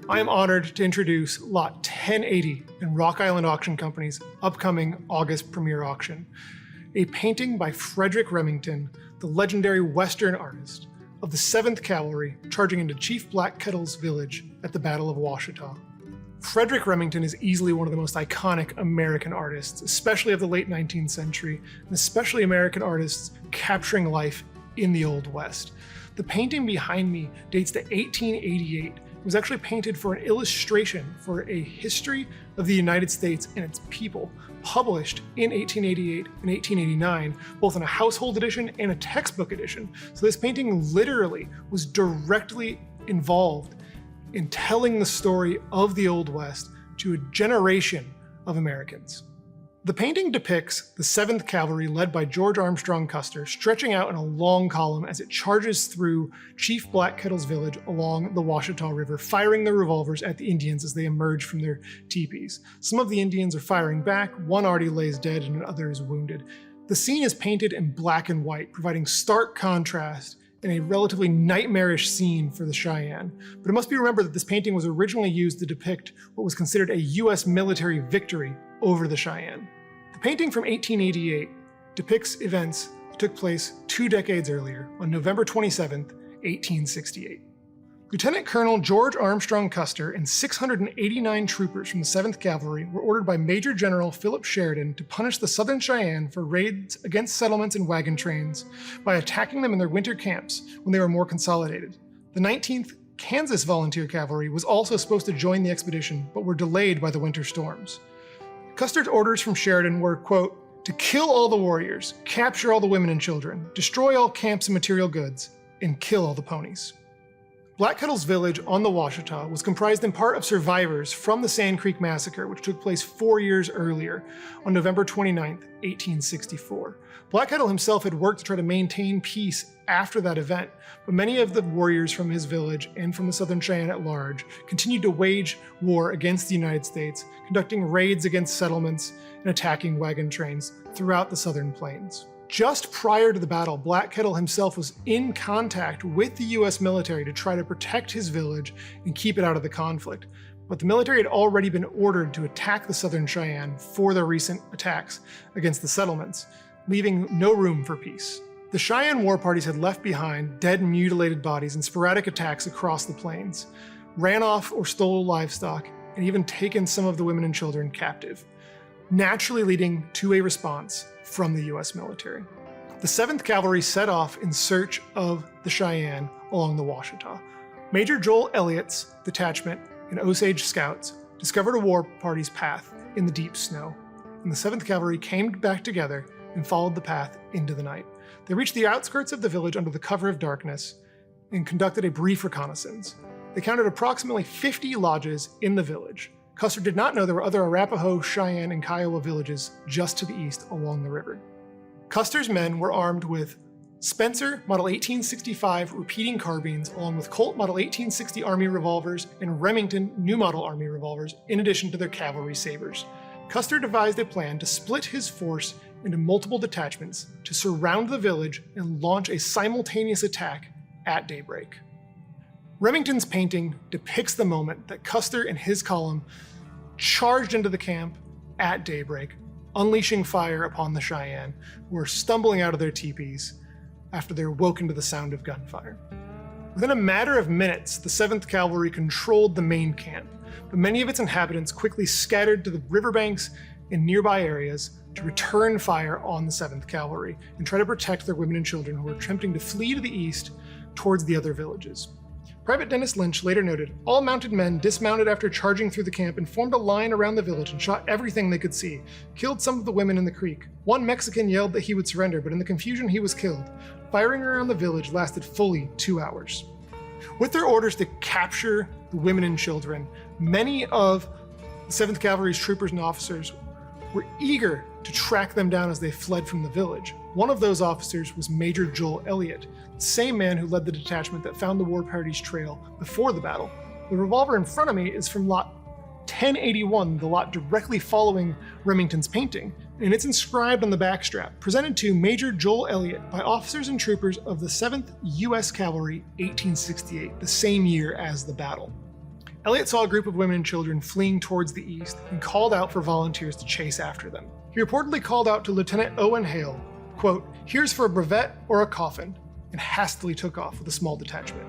I am honored to introduce Lot 1080 in Rock Island Auction Company's upcoming August premiere auction, a painting by Frederic Remington, the legendary Western artist, of the 7th Cavalry charging into Chief Black Kettle's village at the Battle of Washita. Frederic Remington is easily one of the most iconic American artists, especially of the late 19th century, and especially American artists capturing life in the Old West. The painting behind me dates to 1888. It was actually painted for an illustration for a history of the United States and its people, published in 1888 and 1889, both in a household edition and a textbook edition. So this painting literally was directly involved in telling the story of the Old West to a generation of Americans. The painting depicts the 7th Cavalry led by George Armstrong Custer stretching out in a long column as it charges through Chief Black Kettle's village along the Washita River, firing their revolvers at the Indians as they emerge from their teepees. Some of the Indians are firing back, one already lays dead and another is wounded. The scene is painted in black and white, providing stark contrast in a relatively nightmarish scene for the Cheyenne. But it must be remembered that this painting was originally used to depict what was considered a US military victory over the Cheyenne. The painting from 1888 depicts events that took place 2 decades earlier, on November 27, 1868. Lieutenant Colonel George Armstrong Custer and 689 troopers from the 7th Cavalry were ordered by Major General Philip Sheridan to punish the Southern Cheyenne for raids against settlements and wagon trains by attacking them in their winter camps when they were more consolidated. The 19th Kansas Volunteer Cavalry was also supposed to join the expedition, but were delayed by the winter storms. Custer's orders from Sheridan were, quote, to kill all the warriors, capture all the women and children, destroy all camps and material goods, and kill all the ponies. Black Kettle's village on the Washita was comprised in part of survivors from the Sand Creek Massacre, which took place 4 years earlier, on November 29, 1864. Black Kettle himself had worked to try to maintain peace after that event, but many of the warriors from his village and from the Southern Cheyenne at large continued to wage war against the United States, conducting raids against settlements and attacking wagon trains throughout the Southern Plains. Just prior to the battle, Black Kettle himself was in contact with the US military to try to protect his village and keep it out of the conflict. But the military had already been ordered to attack the Southern Cheyenne for their recent attacks against the settlements, leaving no room for peace. The Cheyenne war parties had left behind dead and mutilated bodies and sporadic attacks across the plains, ran off or stole livestock, and even taken some of the women and children captive, naturally leading to a response from the US military. The 7th Cavalry set off in search of the Cheyenne along the Washita. Major Joel Elliott's detachment and Osage scouts discovered a war party's path in the deep snow, and the 7th Cavalry came back together and followed the path into the night. They reached the outskirts of the village under the cover of darkness and conducted a brief reconnaissance. They counted approximately 50 lodges in the village. Custer did not know there were other Arapaho, Cheyenne, and Kiowa villages just to the east along the river. Custer's men were armed with Spencer Model 1865 repeating carbines, along with Colt Model 1860 Army revolvers and Remington New Model Army revolvers, in addition to their cavalry sabers. Custer devised a plan to split his force into multiple detachments to surround the village and launch a simultaneous attack at daybreak. Remington's painting depicts the moment that Custer and his column charged into the camp at daybreak, unleashing fire upon the Cheyenne, who were stumbling out of their teepees after they were woken to the sound of gunfire. Within a matter of minutes, the 7th Cavalry controlled the main camp, but many of its inhabitants quickly scattered to the riverbanks and nearby areas to return fire on the 7th Cavalry and try to protect their women and children who were attempting to flee to the east towards the other villages. Private Dennis Lynch later noted, all mounted men dismounted after charging through the camp and formed a line around the village and shot everything they could see, killed some of the women in the creek. One Mexican yelled that he would surrender, but in the confusion he was killed. Firing around the village lasted fully 2 hours. With their orders to capture the women and children, many of the 7th Cavalry's troopers and officers were eager to track them down as they fled from the village. One of those officers was Major Joel Elliott, the same man who led the detachment that found the war party's trail before the battle. The revolver in front of me is from Lot 1081, the lot directly following Remington's painting, and it's inscribed on the backstrap, presented to Major Joel Elliott by officers and troopers of the 7th U.S. Cavalry, 1868, the same year as the battle. Elliot saw a group of women and children fleeing towards the east and called out for volunteers to chase after them. He reportedly called out to Lieutenant Owen Hale, quote, "Here's for a brevet or a coffin," and hastily took off with a small detachment.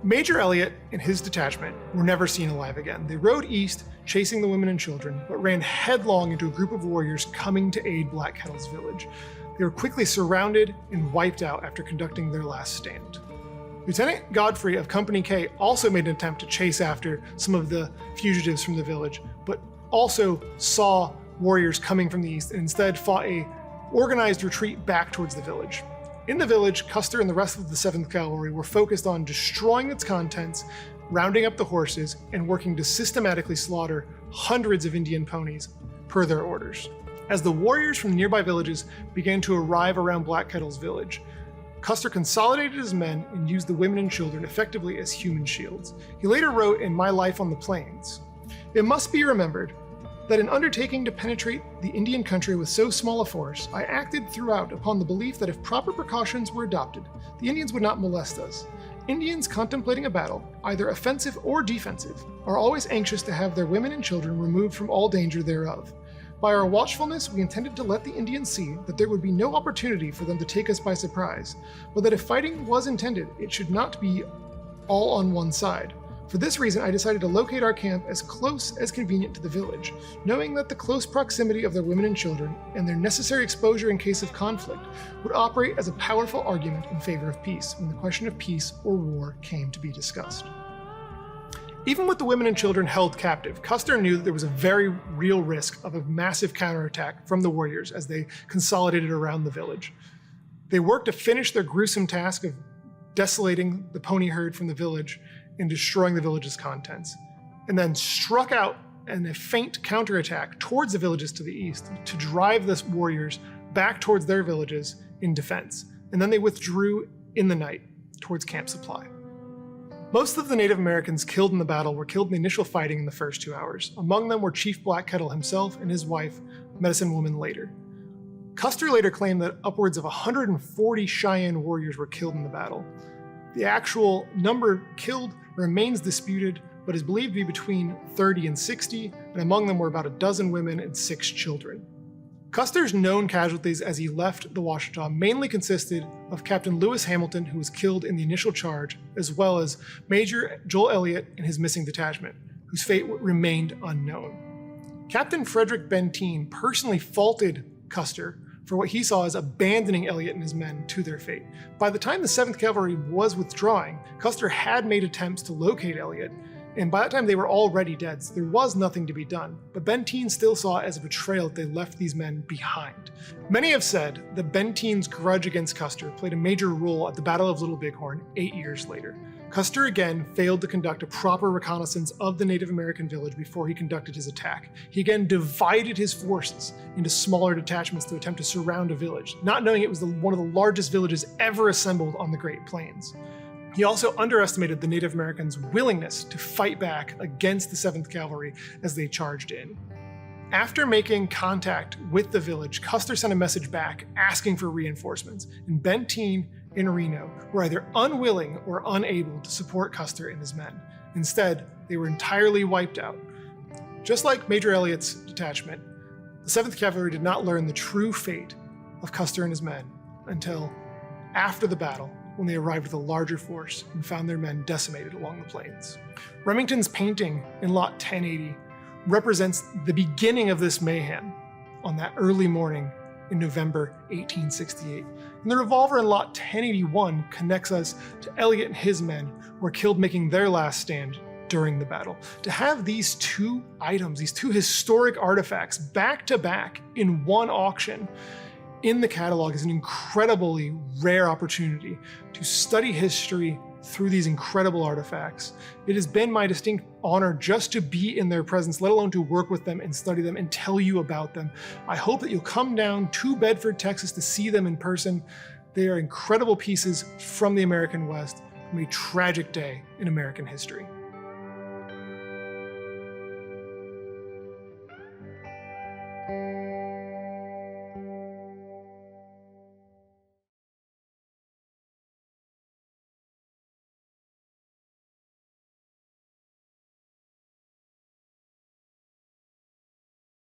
Major Elliot and his detachment were never seen alive again. They rode east, chasing the women and children, but ran headlong into a group of warriors coming to aid Black Kettle's village. They were quickly surrounded and wiped out after conducting their last stand. Lieutenant Godfrey of Company K also made an attempt to chase after some of the fugitives from the village, but also saw warriors coming from the east and instead fought a organized retreat back towards the village. In the village, Custer and the rest of the 7th Cavalry were focused on destroying its contents, rounding up the horses, and working to systematically slaughter hundreds of Indian ponies per their orders. As the warriors from nearby villages began to arrive around Black Kettle's village, Custer consolidated his men and used the women and children effectively as human shields. He later wrote in My Life on the Plains, "It must be remembered that in undertaking to penetrate the Indian country with so small a force, I acted throughout upon the belief that if proper precautions were adopted, the Indians would not molest us. Indians contemplating a battle, either offensive or defensive, are always anxious to have their women and children removed from all danger thereof. By our watchfulness, we intended to let the Indians see that there would be no opportunity for them to take us by surprise, but that if fighting was intended, it should not be all on one side. For this reason, I decided to locate our camp as close as convenient to the village, knowing that the close proximity of their women and children and their necessary exposure in case of conflict would operate as a powerful argument in favor of peace when the question of peace or war came to be discussed." Even with the women and children held captive, Custer knew that there was a very real risk of a massive counterattack from the warriors as they consolidated around the village. They worked to finish their gruesome task of desolating the pony herd from the village and destroying the village's contents, and then struck out in a faint counterattack towards the villages to the east to drive the warriors back towards their villages in defense, and then they withdrew in the night towards Camp Supply. Most of the Native Americans killed in the battle were killed in the initial fighting in the first 2 hours. Among them were Chief Black Kettle himself and his wife, Medicine Woman later. Custer later claimed that upwards of 140 Cheyenne warriors were killed in the battle. The actual number killed remains disputed, but is believed to be between 30 and 60, and among them were about a dozen women and 6 children. Custer's known casualties as he left the Washita mainly consisted of Captain Lewis Hamilton, who was killed in the initial charge, as well as Major Joel Elliott and his missing detachment, whose fate remained unknown. Captain Frederick Benteen personally faulted Custer for what he saw as abandoning Elliott and his men to their fate. By the time the 7th Cavalry was withdrawing, Custer had made attempts to locate Elliott, and by that time they were already dead, so there was nothing to be done. But Benteen still saw it as a betrayal that they left these men behind. Many have said that Benteen's grudge against Custer played a major role at the Battle of Little Bighorn 8 years later. Custer again failed to conduct a proper reconnaissance of the Native American village before he conducted his attack. He again divided his forces into smaller detachments to attempt to surround a village, not knowing it was one of the largest villages ever assembled on the Great Plains. He also underestimated the Native Americans' willingness to fight back against the 7th Cavalry as they charged in. After making contact with the village, Custer sent a message back asking for reinforcements, and Benteen and Reno were either unwilling or unable to support Custer and his men. Instead, they were entirely wiped out. Just like Major Elliott's detachment, the 7th Cavalry did not learn the true fate of Custer and his men until after the battle, when they arrived with a larger force and found their men decimated along the plains. Remington's painting in Lot 1080 represents the beginning of this mayhem on that early morning in November 1868. And the revolver in Lot 1081 connects us to Elliott and his men who were killed making their last stand during the battle. To have these 2 items, these 2 historic artifacts back to back in one auction in the catalog is an incredibly rare opportunity to study history through these incredible artifacts. It has been my distinct honor just to be in their presence, let alone to work with them and study them and tell you about them. I hope that you'll come down to Bedford, Texas to see them in person. They are incredible pieces from the American West, from a tragic day in American history.